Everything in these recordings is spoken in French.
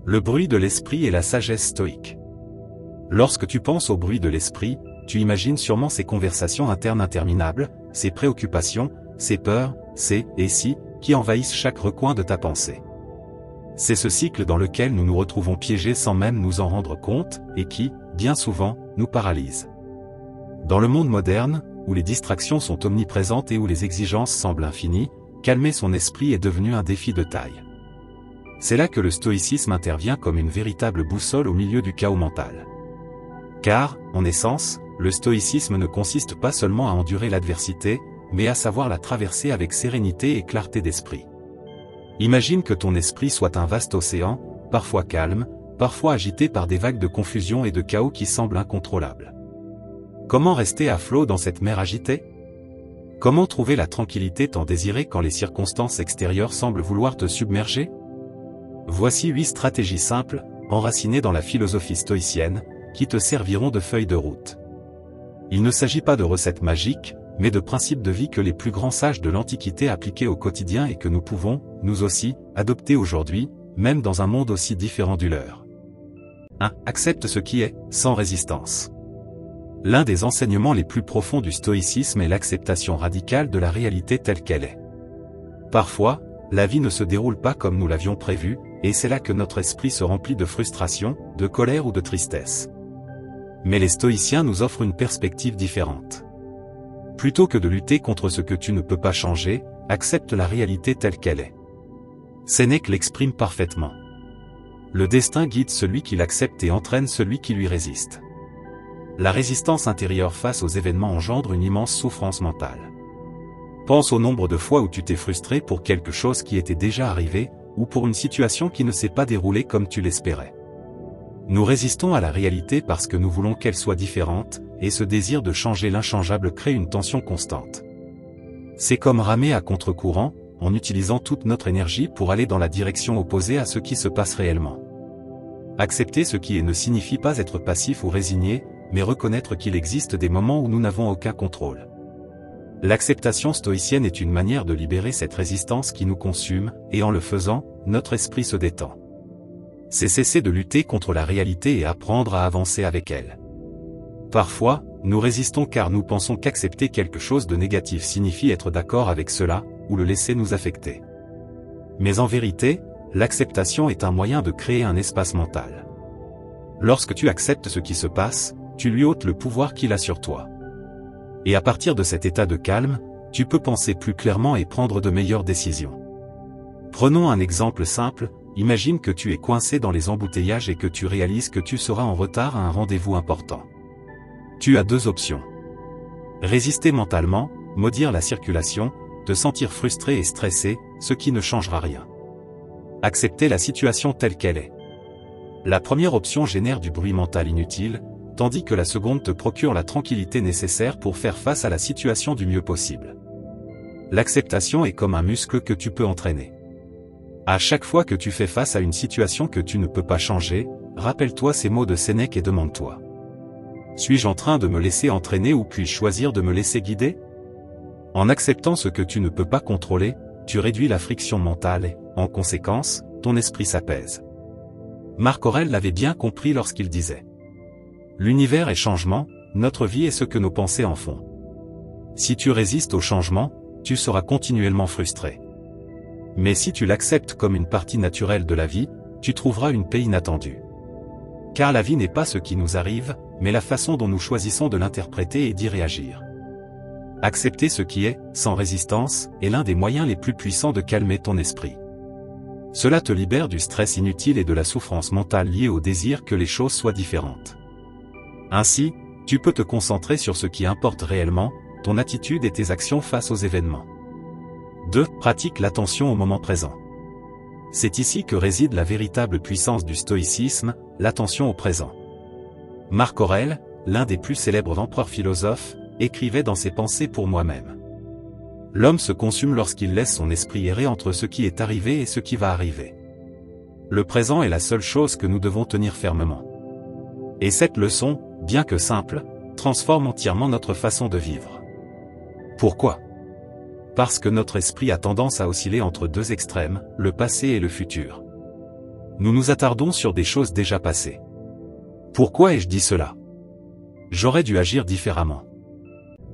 Le bruit de l'esprit et la sagesse stoïque. Lorsque tu penses au bruit de l'esprit, tu imagines sûrement ces conversations internes interminables, ces préoccupations, ces peurs, ces « et si » qui envahissent chaque recoin de ta pensée. C'est ce cycle dans lequel nous nous retrouvons piégés sans même nous en rendre compte, et qui, bien souvent, nous paralyse. Dans le monde moderne, où les distractions sont omniprésentes et où les exigences semblent infinies, calmer son esprit est devenu un défi de taille. C'est là que le stoïcisme intervient comme une véritable boussole au milieu du chaos mental. Car, en essence, le stoïcisme ne consiste pas seulement à endurer l'adversité, mais à savoir la traverser avec sérénité et clarté d'esprit. Imagine que ton esprit soit un vaste océan, parfois calme, parfois agité par des vagues de confusion et de chaos qui semblent incontrôlables. Comment rester à flot dans cette mer agitée? Comment trouver la tranquillité tant désirée quand les circonstances extérieures semblent vouloir te submerger? Voici 8 stratégies simples, enracinées dans la philosophie stoïcienne, qui te serviront de feuille de route. Il ne s'agit pas de recettes magiques, mais de principes de vie que les plus grands sages de l'Antiquité appliquaient au quotidien et que nous pouvons, nous aussi, adopter aujourd'hui, même dans un monde aussi différent du leur. 1. Accepte ce qui est, sans résistance. L'un des enseignements les plus profonds du stoïcisme est l'acceptation radicale de la réalité telle qu'elle est. Parfois, la vie ne se déroule pas comme nous l'avions prévu, et c'est là que notre esprit se remplit de frustration, de colère ou de tristesse. Mais les stoïciens nous offrent une perspective différente. Plutôt que de lutter contre ce que tu ne peux pas changer, accepte la réalité telle qu'elle est. Sénèque l'exprime parfaitement. Le destin guide celui qui l'accepte et entraîne celui qui lui résiste. La résistance intérieure face aux événements engendre une immense souffrance mentale. Pense au nombre de fois où tu t'es frustré pour quelque chose qui était déjà arrivé, ou pour une situation qui ne s'est pas déroulée comme tu l'espérais. Nous résistons à la réalité parce que nous voulons qu'elle soit différente, et ce désir de changer l'inchangeable crée une tension constante. C'est comme ramer à contre-courant, en utilisant toute notre énergie pour aller dans la direction opposée à ce qui se passe réellement. Accepter ce qui est ne signifie pas être passif ou résigné, mais reconnaître qu'il existe des moments où nous n'avons aucun contrôle. L'acceptation stoïcienne est une manière de libérer cette résistance qui nous consume, et en le faisant, notre esprit se détend. C'est cesser de lutter contre la réalité et apprendre à avancer avec elle. Parfois, nous résistons car nous pensons qu'accepter quelque chose de négatif signifie être d'accord avec cela, ou le laisser nous affecter. Mais en vérité, l'acceptation est un moyen de créer un espace mental. Lorsque tu acceptes ce qui se passe, tu lui ôtes le pouvoir qu'il a sur toi. Et à partir de cet état de calme, tu peux penser plus clairement et prendre de meilleures décisions. Prenons un exemple simple, imagine que tu es coincé dans les embouteillages et que tu réalises que tu seras en retard à un rendez-vous important. Tu as 2 options. Résister mentalement, maudire la circulation, te sentir frustré et stressé, ce qui ne changera rien. Accepter la situation telle qu'elle est. La première option génère du bruit mental inutile, tandis que la seconde te procure la tranquillité nécessaire pour faire face à la situation du mieux possible. L'acceptation est comme un muscle que tu peux entraîner. À chaque fois que tu fais face à une situation que tu ne peux pas changer, rappelle-toi ces mots de Sénèque et demande-toi. Suis-je en train de me laisser entraîner ou puis-je choisir de me laisser guider? En acceptant ce que tu ne peux pas contrôler, tu réduis la friction mentale et, en conséquence, ton esprit s'apaise. Marc Aurèle l'avait bien compris lorsqu'il disait: l'univers est changement, notre vie est ce que nos pensées en font. Si tu résistes au changement, tu seras continuellement frustré. Mais si tu l'acceptes comme une partie naturelle de la vie, tu trouveras une paix inattendue. Car la vie n'est pas ce qui nous arrive, mais la façon dont nous choisissons de l'interpréter et d'y réagir. Accepter ce qui est, sans résistance, est l'un des moyens les plus puissants de calmer ton esprit. Cela te libère du stress inutile et de la souffrance mentale liée au désir que les choses soient différentes. Ainsi, tu peux te concentrer sur ce qui importe réellement, ton attitude et tes actions face aux événements. 2. Pratique l'attention au moment présent. C'est ici que réside la véritable puissance du stoïcisme, l'attention au présent. Marc Aurèle, l'un des plus célèbres empereurs philosophes, écrivait dans ses Pensées pour moi-même. L'homme se consume lorsqu'il laisse son esprit errer entre ce qui est arrivé et ce qui va arriver. Le présent est la seule chose que nous devons tenir fermement. Et cette leçon, bien que simple, transforme entièrement notre façon de vivre. Pourquoi? Parce que notre esprit a tendance à osciller entre 2 extrêmes, le passé et le futur. Nous nous attardons sur des choses déjà passées. Pourquoi ai-je dit cela? J'aurais dû agir différemment.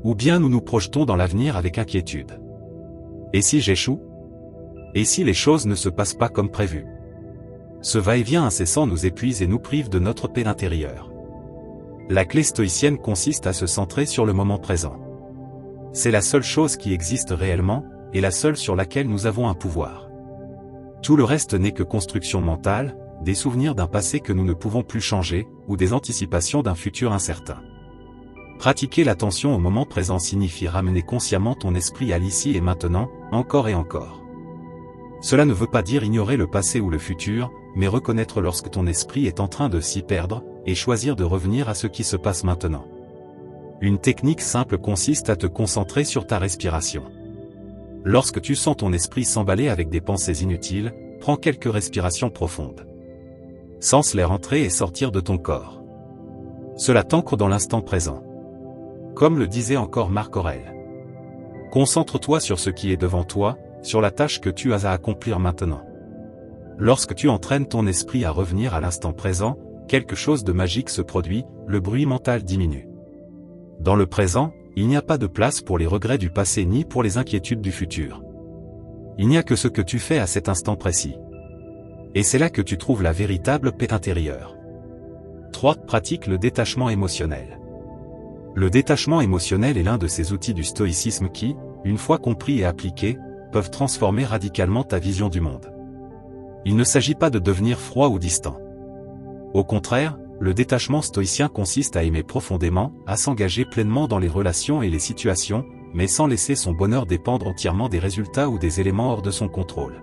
Ou bien nous nous projetons dans l'avenir avec inquiétude. Et si j'échoue? Et si les choses ne se passent pas comme prévu? Ce va-et-vient incessant nous épuise et nous prive de notre paix intérieure. La clé stoïcienne consiste à se centrer sur le moment présent. C'est la seule chose qui existe réellement, et la seule sur laquelle nous avons un pouvoir. Tout le reste n'est que construction mentale, des souvenirs d'un passé que nous ne pouvons plus changer, ou des anticipations d'un futur incertain. Pratiquer l'attention au moment présent signifie ramener consciemment ton esprit à l'ici et maintenant, encore et encore. Cela ne veut pas dire ignorer le passé ou le futur, mais reconnaître lorsque ton esprit est en train de s'y perdre, et choisir de revenir à ce qui se passe maintenant. Une technique simple consiste à te concentrer sur ta respiration. Lorsque tu sens ton esprit s'emballer avec des pensées inutiles, prends quelques respirations profondes. Sens l'air entrer et sortir de ton corps. Cela t'ancre dans l'instant présent. Comme le disait encore Marc Aurèle. Concentre-toi sur ce qui est devant toi, sur la tâche que tu as à accomplir maintenant. Lorsque tu entraînes ton esprit à revenir à l'instant présent, quelque chose de magique se produit, le bruit mental diminue. Dans le présent, il n'y a pas de place pour les regrets du passé ni pour les inquiétudes du futur. Il n'y a que ce que tu fais à cet instant précis. Et c'est là que tu trouves la véritable paix intérieure. 3. Pratique le détachement émotionnel. Le détachement émotionnel est l'un de ces outils du stoïcisme qui, une fois compris et appliqués, peuvent transformer radicalement ta vision du monde. Il ne s'agit pas de devenir froid ou distant. Au contraire, le détachement stoïcien consiste à aimer profondément, à s'engager pleinement dans les relations et les situations, mais sans laisser son bonheur dépendre entièrement des résultats ou des éléments hors de son contrôle.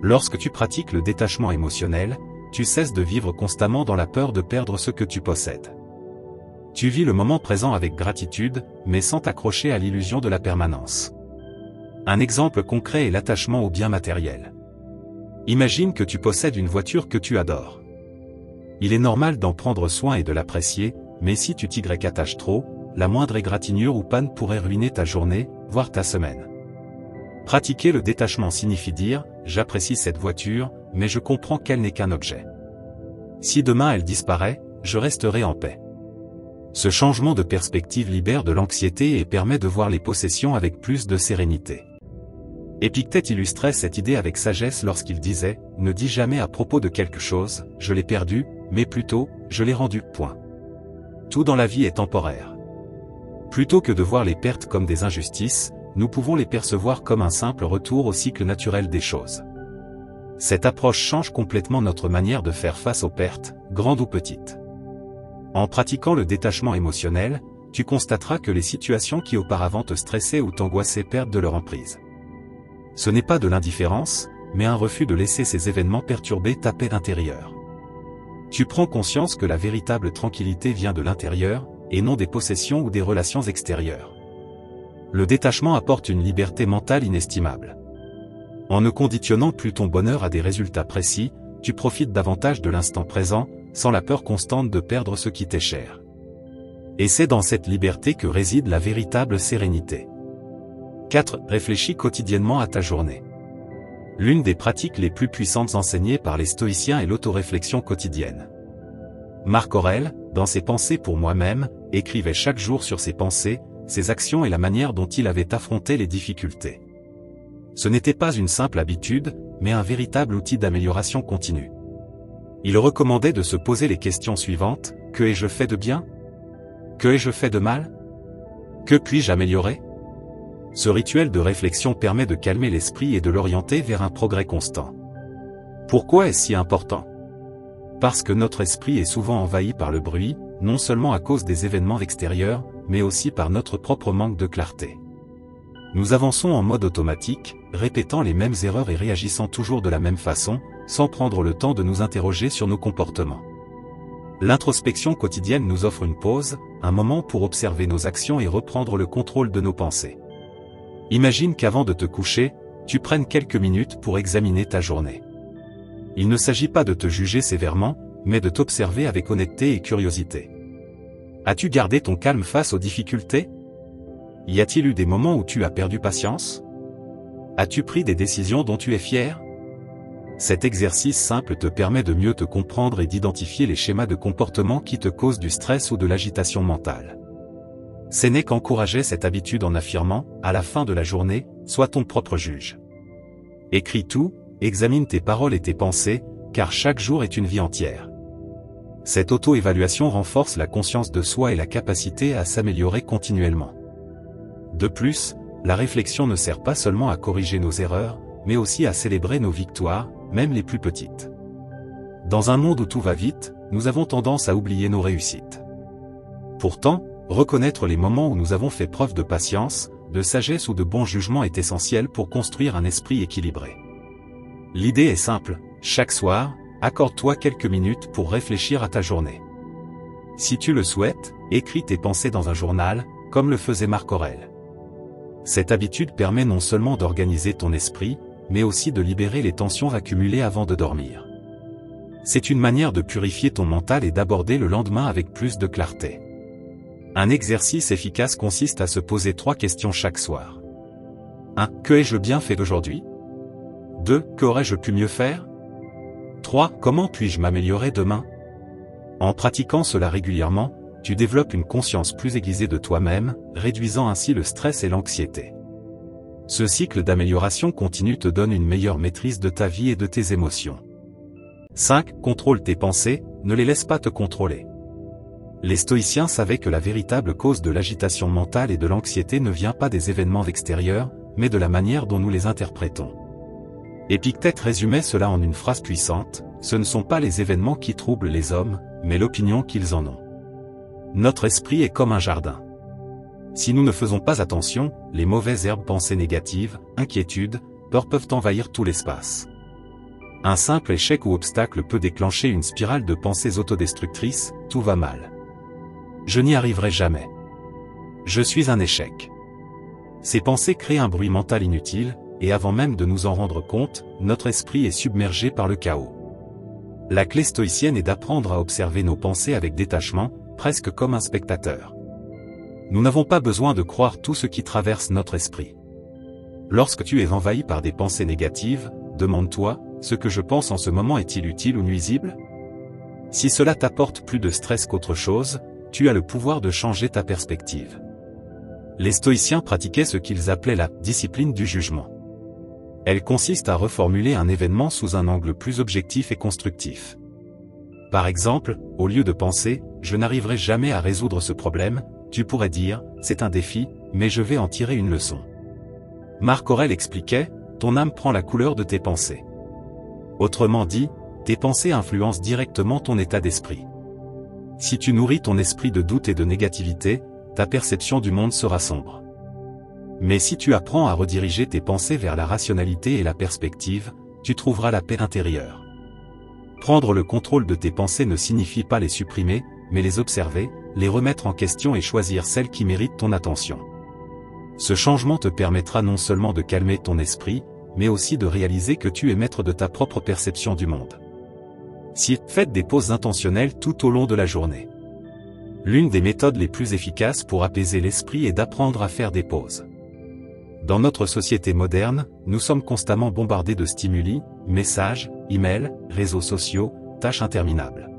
Lorsque tu pratiques le détachement émotionnel, tu cesses de vivre constamment dans la peur de perdre ce que tu possèdes. Tu vis le moment présent avec gratitude, mais sans t'accrocher à l'illusion de la permanence. Un exemple concret est l'attachement aux biens matériels. Imagine que tu possèdes une voiture que tu adores. Il est normal d'en prendre soin et de l'apprécier, mais si tu t'y attaches trop, la moindre égratignure ou panne pourrait ruiner ta journée, voire ta semaine. Pratiquer le détachement signifie dire « J'apprécie cette voiture, mais je comprends qu'elle n'est qu'un objet. Si demain elle disparaît, je resterai en paix. » Ce changement de perspective libère de l'anxiété et permet de voir les possessions avec plus de sérénité. Épictète illustrait cette idée avec sagesse lorsqu'il disait « Ne dis jamais à propos de quelque chose, je l'ai perdu, mais plutôt, je l'ai rendu, point. » Tout dans la vie est temporaire. Plutôt que de voir les pertes comme des injustices, nous pouvons les percevoir comme un simple retour au cycle naturel des choses. Cette approche change complètement notre manière de faire face aux pertes, grandes ou petites. En pratiquant le détachement émotionnel, tu constateras que les situations qui auparavant te stressaient ou t'angoissaient perdent de leur emprise. Ce n'est pas de l'indifférence, mais un refus de laisser ces événements perturber ta paix intérieure. Tu prends conscience que la véritable tranquillité vient de l'intérieur, et non des possessions ou des relations extérieures. Le détachement apporte une liberté mentale inestimable. En ne conditionnant plus ton bonheur à des résultats précis, tu profites davantage de l'instant présent, sans la peur constante de perdre ce qui t'est cher. Et c'est dans cette liberté que réside la véritable sérénité. 4. Réfléchis quotidiennement à ta journée. L'une des pratiques les plus puissantes enseignées par les stoïciens est l'autoréflexion quotidienne. Marc Aurèle, dans ses Pensées pour moi-même, écrivait chaque jour sur ses pensées, ses actions et la manière dont il avait affronté les difficultés. Ce n'était pas une simple habitude, mais un véritable outil d'amélioration continue. Il recommandait de se poser les questions suivantes: que ai-je fait de bien? Que ai-je fait de mal? Que puis-je améliorer? Ce rituel de réflexion permet de calmer l'esprit et de l'orienter vers un progrès constant. Pourquoi est-ce si important? Parce que notre esprit est souvent envahi par le bruit, non seulement à cause des événements extérieurs, mais aussi par notre propre manque de clarté. Nous avançons en mode automatique, répétant les mêmes erreurs et réagissant toujours de la même façon, sans prendre le temps de nous interroger sur nos comportements. L'introspection quotidienne nous offre une pause, un moment pour observer nos actions et reprendre le contrôle de nos pensées. Imagine qu'avant de te coucher, tu prennes quelques minutes pour examiner ta journée. Il ne s'agit pas de te juger sévèrement, mais de t'observer avec honnêteté et curiosité. As-tu gardé ton calme face aux difficultés? Y a-t-il eu des moments où tu as perdu patience? As-tu pris des décisions dont tu es fier? Cet exercice simple te permet de mieux te comprendre et d'identifier les schémas de comportement qui te causent du stress ou de l'agitation mentale. Sénèque encourageait cette habitude en affirmant, à la fin de la journée, sois ton propre juge. Écris tout, examine tes paroles et tes pensées, car chaque jour est une vie entière. Cette auto-évaluation renforce la conscience de soi et la capacité à s'améliorer continuellement. De plus, la réflexion ne sert pas seulement à corriger nos erreurs, mais aussi à célébrer nos victoires, même les plus petites. Dans un monde où tout va vite, nous avons tendance à oublier nos réussites. Pourtant, reconnaître les moments où nous avons fait preuve de patience, de sagesse ou de bon jugement est essentiel pour construire un esprit équilibré. L'idée est simple, chaque soir, accorde-toi quelques minutes pour réfléchir à ta journée. Si tu le souhaites, écris tes pensées dans un journal, comme le faisait Marc Aurèle. Cette habitude permet non seulement d'organiser ton esprit, mais aussi de libérer les tensions accumulées avant de dormir. C'est une manière de purifier ton mental et d'aborder le lendemain avec plus de clarté. Un exercice efficace consiste à se poser 3 questions chaque soir. 1. Que ai-je bien fait d'aujourd'hui ? 2. Qu'aurais-je pu mieux faire ? 3. Comment puis-je m'améliorer demain ? En pratiquant cela régulièrement, tu développes une conscience plus aiguisée de toi-même, réduisant ainsi le stress et l'anxiété. Ce cycle d'amélioration continue te donne une meilleure maîtrise de ta vie et de tes émotions. 5. Contrôle tes pensées, ne les laisse pas te contrôler. Les stoïciens savaient que la véritable cause de l'agitation mentale et de l'anxiété ne vient pas des événements extérieurs, mais de la manière dont nous les interprétons. Épictète résumait cela en une phrase puissante, ce ne sont pas les événements qui troublent les hommes, mais l'opinion qu'ils en ont. Notre esprit est comme un jardin. Si nous ne faisons pas attention, les mauvaises herbes pensées négatives, inquiétudes, peurs peuvent envahir tout l'espace. Un simple échec ou obstacle peut déclencher une spirale de pensées autodestructrices, tout va mal. Je n'y arriverai jamais. Je suis un échec. Ces pensées créent un bruit mental inutile, et avant même de nous en rendre compte, notre esprit est submergé par le chaos. La clé stoïcienne est d'apprendre à observer nos pensées avec détachement, presque comme un spectateur. Nous n'avons pas besoin de croire tout ce qui traverse notre esprit. Lorsque tu es envahi par des pensées négatives, demande-toi, ce que je pense en ce moment est-il utile ou nuisible ? Si cela t'apporte plus de stress qu'autre chose, tu as le pouvoir de changer ta perspective. Les stoïciens pratiquaient ce qu'ils appelaient la discipline du jugement. Elle consiste à reformuler un événement sous un angle plus objectif et constructif. Par exemple, au lieu de penser « je n'arriverai jamais à résoudre ce problème », tu pourrais dire « c'est un défi, mais je vais en tirer une leçon ». Marc Aurèle expliquait « ton âme prend la couleur de tes pensées ». Autrement dit, tes pensées influencent directement ton état d'esprit. Si tu nourris ton esprit de doute et de négativité, ta perception du monde sera sombre. Mais si tu apprends à rediriger tes pensées vers la rationalité et la perspective, tu trouveras la paix intérieure. Prendre le contrôle de tes pensées ne signifie pas les supprimer, mais les observer, les remettre en question et choisir celles qui méritent ton attention. Ce changement te permettra non seulement de calmer ton esprit, mais aussi de réaliser que tu es maître de ta propre perception du monde. Faites des pauses intentionnelles tout au long de la journée. L'une des méthodes les plus efficaces pour apaiser l'esprit est d'apprendre à faire des pauses. Dans notre société moderne, nous sommes constamment bombardés de stimuli, messages, emails, réseaux sociaux, tâches interminables.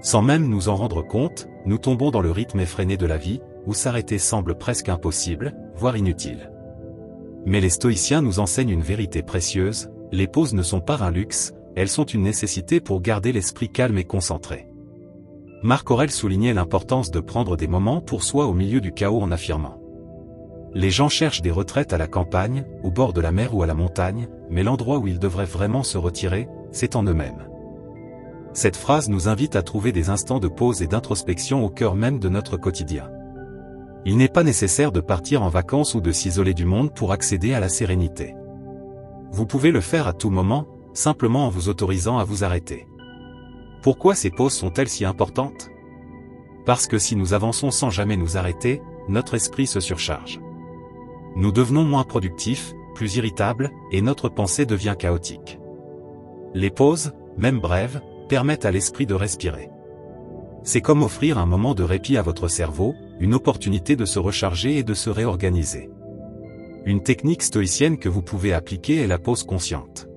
Sans même nous en rendre compte, nous tombons dans le rythme effréné de la vie, où s'arrêter semble presque impossible, voire inutile. Mais les stoïciens nous enseignent une vérité précieuse, les pauses ne sont pas un luxe, elles sont une nécessité pour garder l'esprit calme et concentré. Marc Aurèle soulignait l'importance de prendre des moments pour soi au milieu du chaos en affirmant. Les gens cherchent des retraites à la campagne, au bord de la mer ou à la montagne, mais l'endroit où ils devraient vraiment se retirer, c'est en eux-mêmes. Cette phrase nous invite à trouver des instants de pause et d'introspection au cœur même de notre quotidien. Il n'est pas nécessaire de partir en vacances ou de s'isoler du monde pour accéder à la sérénité. Vous pouvez le faire à tout moment, simplement en vous autorisant à vous arrêter. Pourquoi ces pauses sont-elles si importantes ? Parce que si nous avançons sans jamais nous arrêter, notre esprit se surcharge. Nous devenons moins productifs, plus irritables, et notre pensée devient chaotique. Les pauses, même brèves, permettent à l'esprit de respirer. C'est comme offrir un moment de répit à votre cerveau, une opportunité de se recharger et de se réorganiser. Une technique stoïcienne que vous pouvez appliquer est la pause consciente.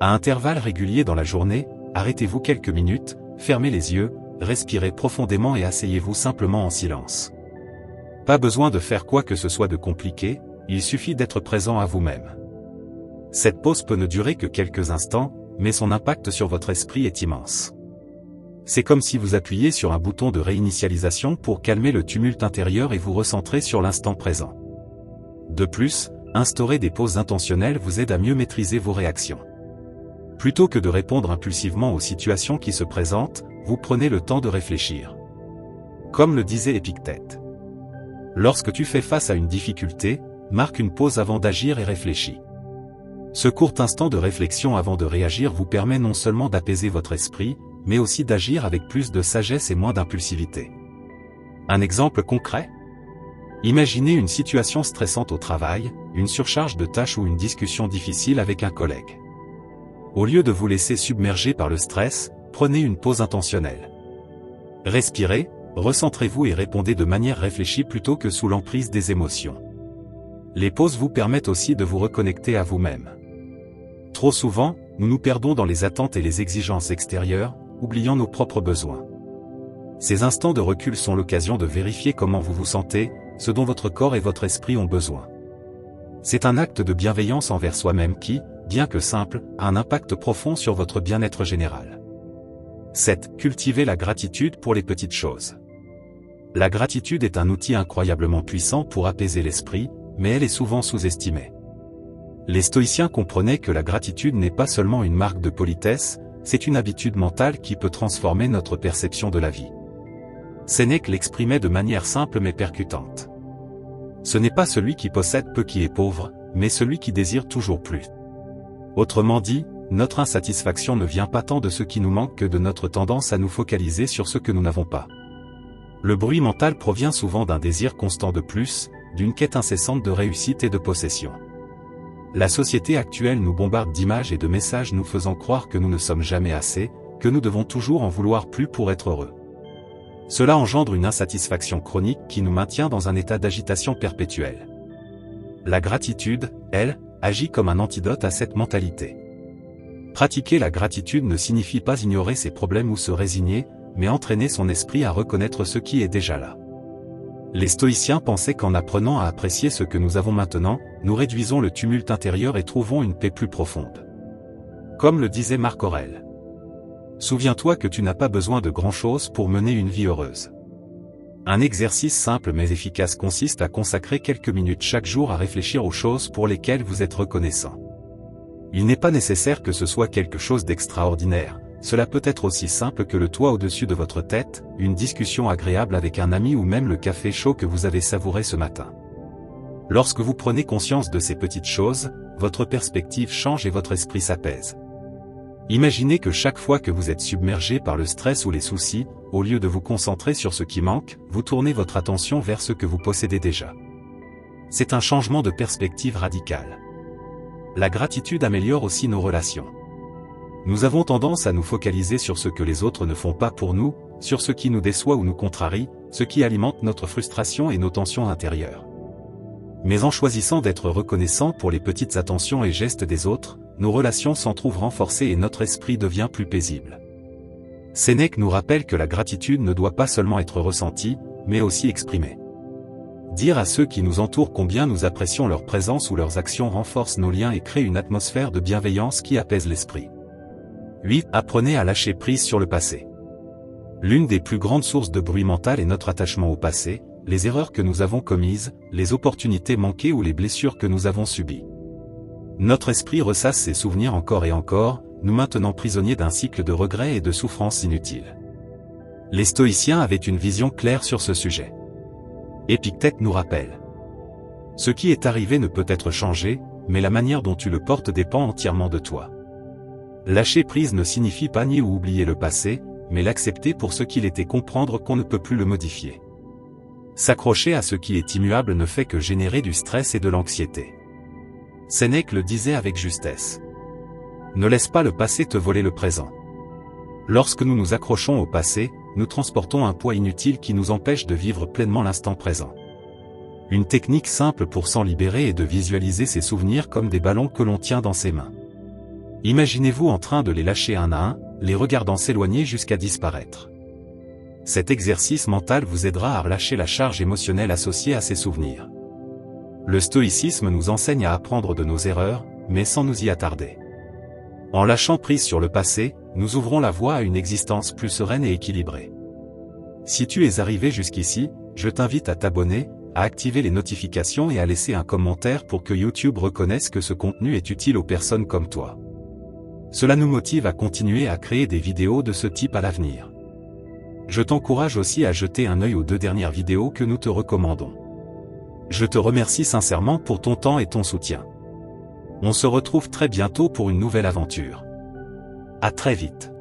À intervalles réguliers dans la journée, arrêtez-vous quelques minutes, fermez les yeux, respirez profondément et asseyez-vous simplement en silence. Pas besoin de faire quoi que ce soit de compliqué, il suffit d'être présent à vous-même. Cette pause peut ne durer que quelques instants, mais son impact sur votre esprit est immense. C'est comme si vous appuyiez sur un bouton de réinitialisation pour calmer le tumulte intérieur et vous recentrer sur l'instant présent. De plus, instaurer des pauses intentionnelles vous aide à mieux maîtriser vos réactions. Plutôt que de répondre impulsivement aux situations qui se présentent, vous prenez le temps de réfléchir. Comme le disait Épictète. Lorsque tu fais face à une difficulté, marque une pause avant d'agir et réfléchis. Ce court instant de réflexion avant de réagir vous permet non seulement d'apaiser votre esprit, mais aussi d'agir avec plus de sagesse et moins d'impulsivité. Un exemple concret ? Imaginez une situation stressante au travail, une surcharge de tâches ou une discussion difficile avec un collègue. Au lieu de vous laisser submerger par le stress, prenez une pause intentionnelle. Respirez, recentrez-vous et répondez de manière réfléchie plutôt que sous l'emprise des émotions. Les pauses vous permettent aussi de vous reconnecter à vous-même. Trop souvent, nous nous perdons dans les attentes et les exigences extérieures, oubliant nos propres besoins. Ces instants de recul sont l'occasion de vérifier comment vous vous sentez, ce dont votre corps et votre esprit ont besoin. C'est un acte de bienveillance envers soi-même qui, bien que simple, a un impact profond sur votre bien-être général. 7. Cultivez la gratitude pour les petites choses. La gratitude est un outil incroyablement puissant pour apaiser l'esprit, mais elle est souvent sous-estimée. Les stoïciens comprenaient que la gratitude n'est pas seulement une marque de politesse, c'est une habitude mentale qui peut transformer notre perception de la vie. Sénèque l'exprimait de manière simple mais percutante. Ce n'est pas celui qui possède peu qui est pauvre, mais celui qui désire toujours plus. Autrement dit, notre insatisfaction ne vient pas tant de ce qui nous manque que de notre tendance à nous focaliser sur ce que nous n'avons pas. Le bruit mental provient souvent d'un désir constant de plus, d'une quête incessante de réussite et de possession. La société actuelle nous bombarde d'images et de messages nous faisant croire que nous ne sommes jamais assez, que nous devons toujours en vouloir plus pour être heureux. Cela engendre une insatisfaction chronique qui nous maintient dans un état d'agitation perpétuelle. La gratitude, elle, agit comme un antidote à cette mentalité. Pratiquer la gratitude ne signifie pas ignorer ses problèmes ou se résigner, mais entraîner son esprit à reconnaître ce qui est déjà là. Les stoïciens pensaient qu'en apprenant à apprécier ce que nous avons maintenant, nous réduisons le tumulte intérieur et trouvons une paix plus profonde. Comme le disait Marc Aurèle. Souviens-toi que tu n'as pas besoin de grand-chose pour mener une vie heureuse. Un exercice simple mais efficace consiste à consacrer quelques minutes chaque jour à réfléchir aux choses pour lesquelles vous êtes reconnaissant. Il n'est pas nécessaire que ce soit quelque chose d'extraordinaire, cela peut être aussi simple que le toit au-dessus de votre tête, une discussion agréable avec un ami ou même le café chaud que vous avez savouré ce matin. Lorsque vous prenez conscience de ces petites choses, votre perspective change et votre esprit s'apaise. Imaginez que chaque fois que vous êtes submergé par le stress ou les soucis, au lieu de vous concentrer sur ce qui manque, vous tournez votre attention vers ce que vous possédez déjà. C'est un changement de perspective radical. La gratitude améliore aussi nos relations. Nous avons tendance à nous focaliser sur ce que les autres ne font pas pour nous, sur ce qui nous déçoit ou nous contrarie, ce qui alimente notre frustration et nos tensions intérieures. Mais en choisissant d'être reconnaissant pour les petites attentions et gestes des autres, nos relations s'en trouvent renforcées et notre esprit devient plus paisible. Sénèque nous rappelle que la gratitude ne doit pas seulement être ressentie, mais aussi exprimée. Dire à ceux qui nous entourent combien nous apprécions leur présence ou leurs actions renforce nos liens et crée une atmosphère de bienveillance qui apaise l'esprit. 8. Apprenez à lâcher prise sur le passé. L'une des plus grandes sources de bruit mental est notre attachement au passé, les erreurs que nous avons commises, les opportunités manquées ou les blessures que nous avons subies. Notre esprit ressasse ces souvenirs encore et encore, nous maintenant prisonniers d'un cycle de regrets et de souffrances inutiles. Les stoïciens avaient une vision claire sur ce sujet. Épictète nous rappelle. Ce qui est arrivé ne peut être changé, mais la manière dont tu le portes dépend entièrement de toi. Lâcher prise ne signifie pas nier ou oublier le passé, mais l'accepter pour ce qu'il est et comprendre qu'on ne peut plus le modifier. S'accrocher à ce qui est immuable ne fait que générer du stress et de l'anxiété. Sénèque le disait avec justesse. Ne laisse pas le passé te voler le présent. Lorsque nous nous accrochons au passé, nous transportons un poids inutile qui nous empêche de vivre pleinement l'instant présent. Une technique simple pour s'en libérer est de visualiser ses souvenirs comme des ballons que l'on tient dans ses mains. Imaginez-vous en train de les lâcher un à un, les regardant s'éloigner jusqu'à disparaître. Cet exercice mental vous aidera à relâcher la charge émotionnelle associée à ces souvenirs. Le stoïcisme nous enseigne à apprendre de nos erreurs, mais sans nous y attarder. En lâchant prise sur le passé, nous ouvrons la voie à une existence plus sereine et équilibrée. Si tu es arrivé jusqu'ici, je t'invite à t'abonner, à activer les notifications et à laisser un commentaire pour que YouTube reconnaisse que ce contenu est utile aux personnes comme toi. Cela nous motive à continuer à créer des vidéos de ce type à l'avenir. Je t'encourage aussi à jeter un œil aux 2 dernières vidéos que nous te recommandons. Je te remercie sincèrement pour ton temps et ton soutien. On se retrouve très bientôt pour une nouvelle aventure. À très vite.